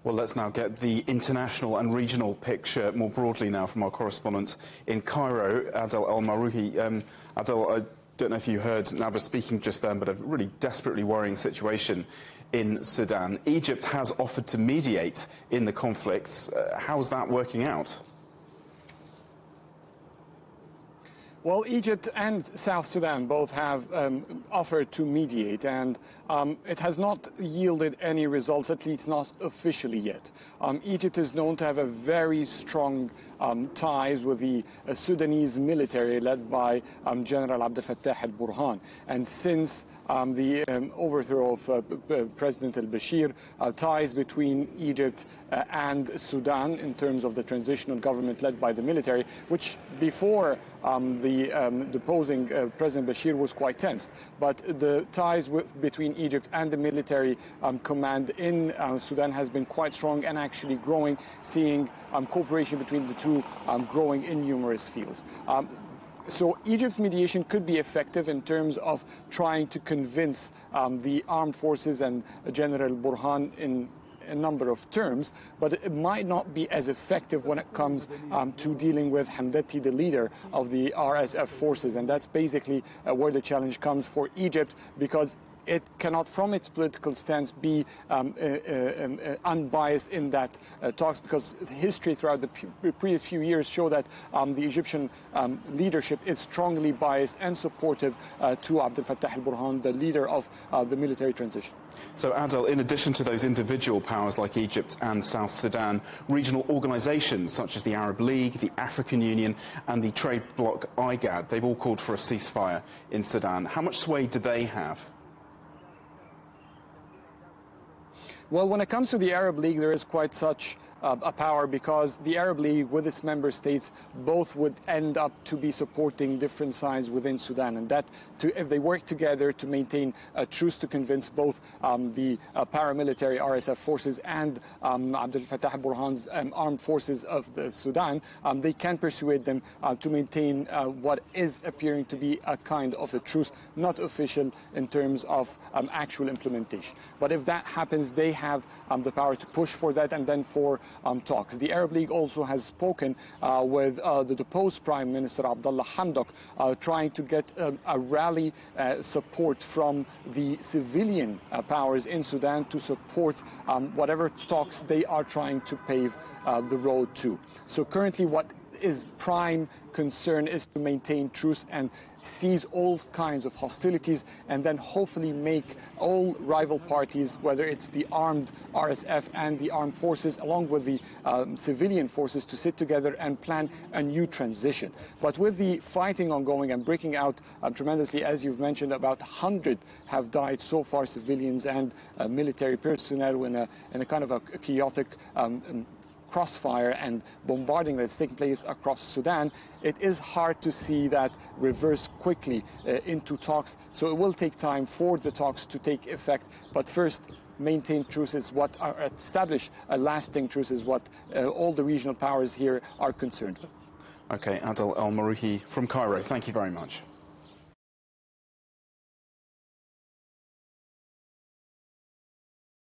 Well, let's now get the international and regional picture more broadly now from our correspondent in Cairo, Adel El Mahrouky. Adel, I don't know if you heard Nabra speaking just then, but a really desperately worrying situation in Sudan. Egypt has offered to mediate in the conflicts. How's that working out? Well, Egypt and South Sudan both have offered to mediate, and it has not yielded any results, at least not officially yet. Egypt is known to have a very strong ties with the Sudanese military led by General Abdel El-Mahrouky. And since the overthrow of President al-Bashir, ties between Egypt and Sudan in terms of the transitional government led by the military, which before the deposing President Bashir was quite tense. But the ties between Egypt and the military command in Sudan has been quite strong and actually growing, seeing cooperation between the two growing in numerous fields. So Egypt's mediation could be effective in terms of trying to convince the armed forces and General Burhan in a number of terms, but it might not be as effective when it comes to dealing with Hamdati, the leader of the RSF forces. And that's basically where the challenge comes for Egypt, because it cannot, from its political stance, be unbiased in that talks, because history throughout the previous few years show that the Egyptian leadership is strongly biased and supportive to Abdel El-Mahrouky, the leader of the military transition. So, Adel, in addition to those individual powers like Egypt and South Sudan, regional organisations such as the Arab League, the African Union and the trade bloc IGAD, they've all called for a ceasefire in Sudan. How much sway do they have? Well, when it comes to the Arab League, there is quite such a power, because the Arab League with its member states both would end up to be supporting different sides within Sudan, and that if they work together to maintain a truce to convince both the paramilitary RSF forces and Abdel El-Mahrouky's armed forces of the Sudan, they can persuade them to maintain what is appearing to be a kind of a truce, not official in terms of actual implementation. But if that happens, they have the power to push for that and then for talks. The Arab League also has spoken with the deposed Prime Minister Abdullah Hamdok, trying to get a rally support from the civilian powers in Sudan to support whatever talks they are trying to pave the road to. So currently what is prime concern is to maintain truce and cease all kinds of hostilities, and then hopefully make all rival parties, whether it's the armed RSF and the armed forces, along with the civilian forces, to sit together and plan a new transition. But with the fighting ongoing and breaking out tremendously, as you've mentioned, about 100 have died so far, civilians and military personnel, in a kind of a chaotic crossfire and bombarding that's taking place across Sudan. It is hard to see that reverse quickly into talks. So it will take time for the talks to take effect. But first, maintain truce is what establish a lasting truce is what all the regional powers here are concerned with. Okay, Adel El Mahrouky from Cairo, thank you very much.